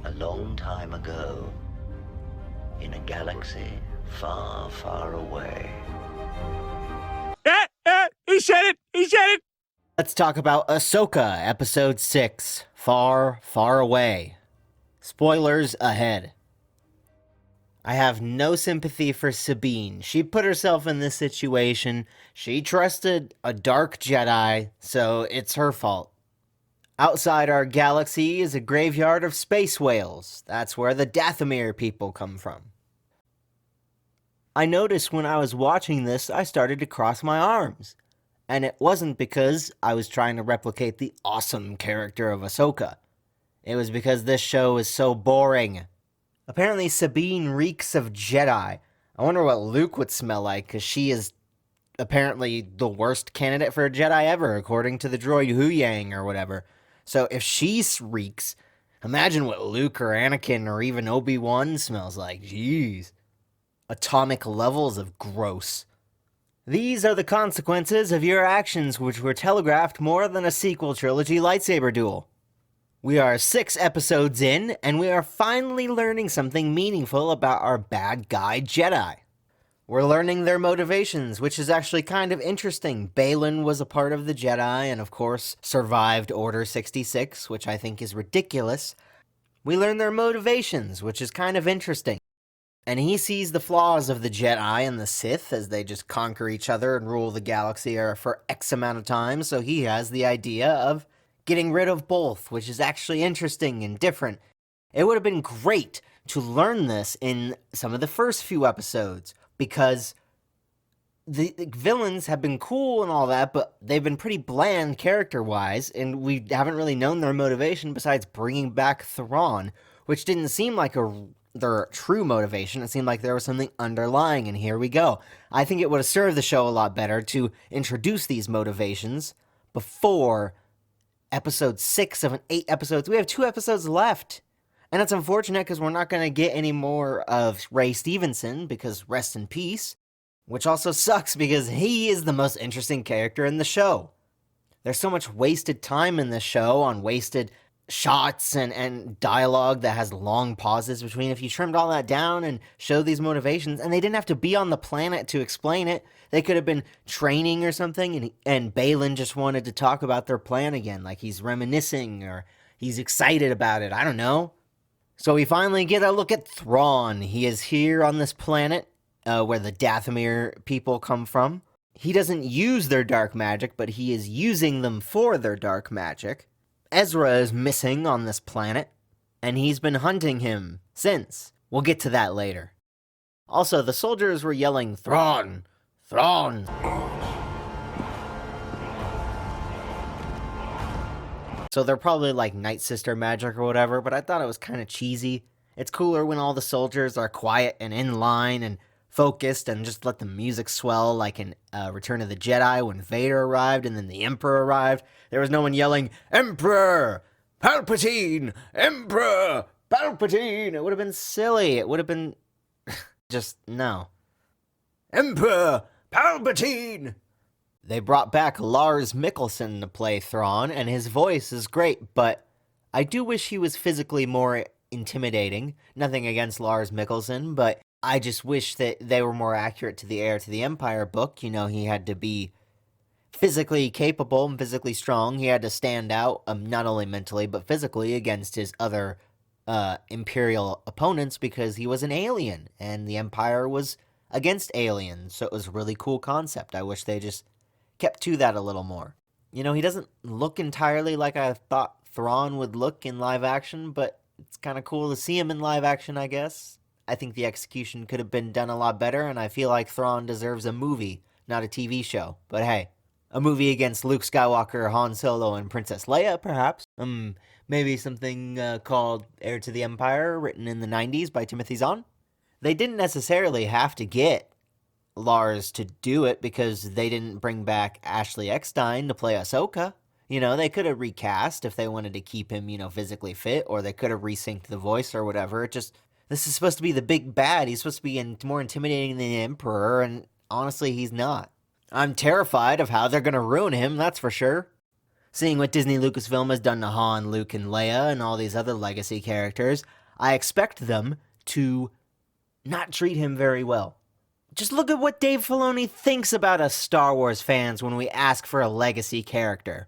A long time ago, in a galaxy far, far away. He said it! He said it! Let's talk about AHSOKA Episode 6, Far, Far Away. Spoilers ahead. I have no sympathy for Sabine. She put herself in this situation. She trusted a dark Jedi, so it's her fault. Outside our galaxy is a graveyard of space whales. That's where the Dathomir people come from. I noticed when I was watching this, I started to cross my arms. And it wasn't because I was trying to replicate the awesome character of Ahsoka. It was because this show is so boring. Apparently Sabine reeks of Jedi. I wonder what Luke would smell like, because she is apparently the worst candidate for a Jedi ever, according to the droid Huyang or whatever. So if she reeks, imagine what Luke or Anakin or even Obi-Wan smells like. Jeez. Atomic levels of gross. These are the consequences of your actions, which were telegraphed more than a sequel trilogy lightsaber duel. We are 6 episodes in, and we are finally learning something meaningful about our bad guy Jedi. We're learning their motivations, which is actually kind of interesting. Baylan was a part of the Jedi, and of course, survived Order 66, which I think is ridiculous. We learn their motivations, which is kind of interesting. And he sees the flaws of the Jedi and the Sith as they just conquer each other and rule the galaxy for X amount of time, so he has the idea of getting rid of both, which is actually interesting and different. It would have been great to learn this in some of the first few episodes, because the villains have been cool and all that, but they've been pretty bland character-wise, and we haven't really known their motivation besides bringing back Thrawn, which didn't seem like their true motivation. It seemed like there was something underlying, and here we go. I think it would have served the show a lot better to introduce these motivations before episode 6 of an 8 episodes. We have 2 episodes left, and it's unfortunate because we're not going to get any more of Ray Stevenson, because rest in peace, which also sucks because he is the most interesting character in the show. There's so much wasted time in this show on wasted shots and dialogue that has long pauses between. If you trimmed all that down and showed these motivations, and they didn't have to be on the planet to explain it, they could have been training or something, and Baylan just wanted to talk about their plan again, like he's reminiscing or he's excited about it, I don't know. So we finally get a look at Thrawn. He is here on this planet where the Dathomir people come from. He doesn't use their dark magic, but he is using them for their dark magic. Ezra is missing on this planet, and he's been hunting him since. We'll get to that later. Also, the soldiers were yelling, "Thrawn! Thrawn!" So they're probably like Night Sister magic or whatever, but I thought it was kind of cheesy. It's cooler when all the soldiers are quiet and in line and focused and just let the music swell, like in Return of the Jedi when Vader arrived and then the Emperor arrived. There was no one yelling, "Emperor! Palpatine! Emperor! Palpatine!" It would have been silly. It would have been just, no. "Emperor! Palpatine!" They brought back Lars Mikkelsen to play Thrawn, and his voice is great, but I do wish he was physically more intimidating. Nothing against Lars Mikkelsen, but I just wish that they were more accurate to the Heir to the Empire book. You know, he had to be physically capable and physically strong. He had to stand out, not only mentally, but physically against his other Imperial opponents, because he was an alien, and the Empire was against aliens, so it was a really cool concept. I wish they just kept to that a little more. You know, he doesn't look entirely like I thought Thrawn would look in live action, but it's kind of cool to see him in live action, I guess. I think the execution could have been done a lot better, and I feel like Thrawn deserves a movie, not a TV show. But hey, a movie against Luke Skywalker, Han Solo, and Princess Leia, perhaps. Maybe something called Heir to the Empire, written in the 90s by Timothy Zahn. They didn't necessarily have to get Lars to do it, because they didn't bring back Ashley Eckstein to play Ahsoka. You know, they could have recast if they wanted to keep him, physically fit, or they could have resynced the voice or whatever. This is supposed to be the big bad. He's supposed to be more intimidating than the Emperor, and honestly, he's not. I'm terrified of how they're going to ruin him, that's for sure. Seeing what Disney Lucasfilm has done to Han, Luke, and Leia, and all these other legacy characters, I expect them to not treat him very well. Just look at what Dave Filoni thinks about us Star Wars fans when we ask for a legacy character.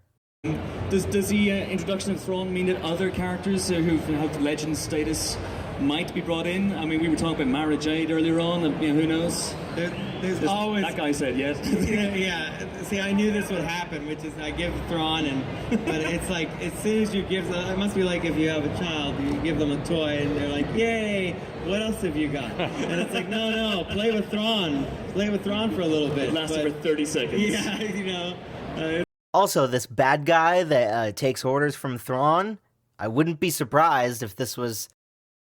Does the introduction of Thrawn mean that other characters who have legend status might be brought in? I mean, we were talking about Mara Jade earlier on, and who knows? There's always... That guy said yes. yeah, see, I knew this would happen, which is I give Thrawn, but it's like, as soon as you give them, it must be like if you have a child, you give them a toy, and they're like, yay, what else have you got? And it's like, no, play with Thrawn for a little bit. It lasted for 30 seconds. Yeah, Also, this bad guy that takes orders from Thrawn, I wouldn't be surprised if this was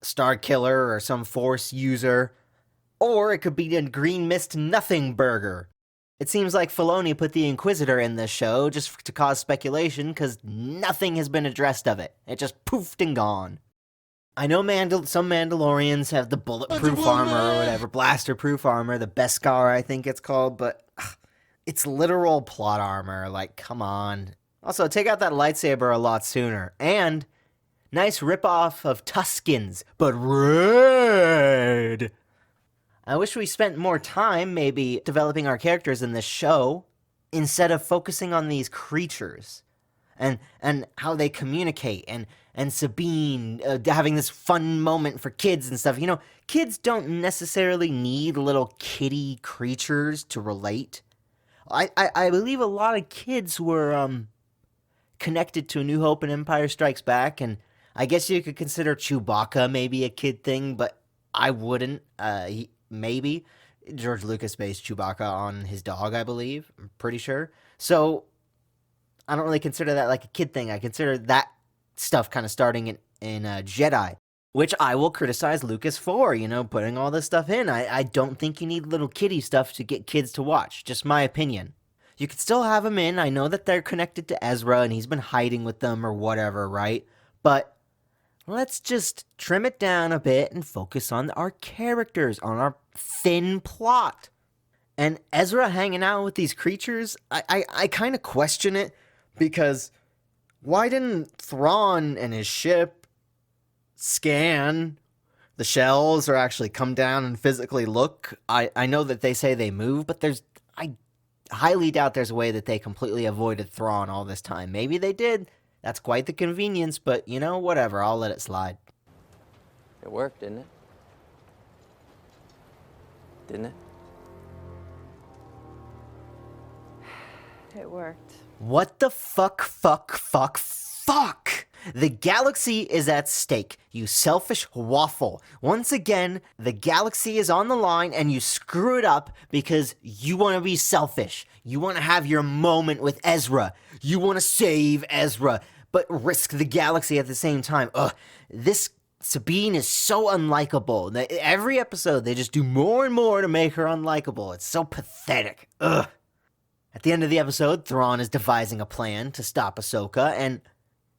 Star Killer or some Force user, or it could be a Green Mist Nothing Burger. It seems like Filoni put the Inquisitor in this show just to cause speculation, because nothing has been addressed of it. It just poofed and gone. I know some Mandalorians have the bulletproof armor or whatever, blaster-proof armor, the Beskar I think it's called, but it's literal plot armor, like, come on. Also, take out that lightsaber a lot sooner, and nice ripoff of Tuskens, but red! I wish we spent more time, maybe, developing our characters in this show, instead of focusing on these creatures, and how they communicate, and Sabine having this fun moment for kids and stuff. You know, kids don't necessarily need little kitty creatures to relate. I believe a lot of kids were connected to A New Hope and Empire Strikes Back, and I guess you could consider Chewbacca maybe a kid thing, but I wouldn't. Maybe. George Lucas based Chewbacca on his dog, I believe. I'm pretty sure. So, I don't really consider that like a kid thing. I consider that stuff kind of starting in Jedi, which I will criticize Lucas for, putting all this stuff in. I don't think you need little kiddie stuff to get kids to watch. Just my opinion. You could still have them in. I know that they're connected to Ezra and he's been hiding with them or whatever, right? But let's just trim it down a bit and focus on our characters, on our thin plot. And Ezra hanging out with these creatures, I kind of question it, because why didn't Thrawn and his ship scan the shells or actually come down and physically look? I know that they say they move, but I highly doubt there's a way that they completely avoided Thrawn all this time. Maybe they did. That's quite the convenience, but, whatever, I'll let it slide. It worked, didn't it? Didn't it? It worked. What the fuck? The galaxy is at stake, you selfish waffle. Once again, the galaxy is on the line and you screw it up because you want to be selfish. You want to have your moment with Ezra. You want to save Ezra, but risk the galaxy at the same time. This Sabine is so unlikable. Every episode, they just do more and more to make her unlikable. It's so pathetic. At the end of the episode, Thrawn is devising a plan to stop Ahsoka, and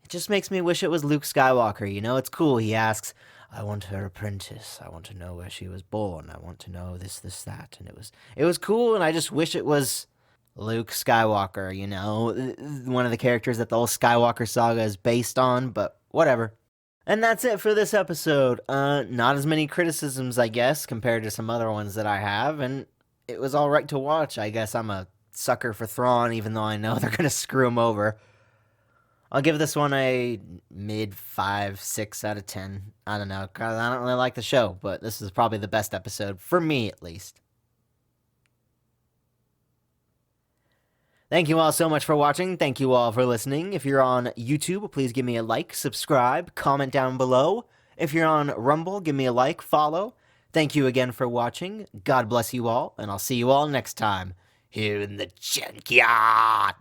it just makes me wish it was Luke Skywalker. It's cool. He asks, I want her apprentice. I want to know where she was born. I want to know this, that. And it was cool, and I just wish it was Luke Skywalker, one of the characters that the whole Skywalker saga is based on, but whatever. And that's it for this episode. Not as many criticisms, I guess, compared to some other ones that I have, and it was all right to watch. I guess I'm a sucker for Thrawn, even though I know they're going to screw him over. I'll give this one a mid 5, 6 out of 10. I don't know, because I don't really like the show, but this is probably the best episode, for me at least. Thank you all so much for watching. Thank you all for listening. If you're on YouTube, please give me a like, subscribe, comment down below. If you're on Rumble, give me a like, follow. Thank you again for watching. God bless you all, and I'll see you all next time here in the Junkyard.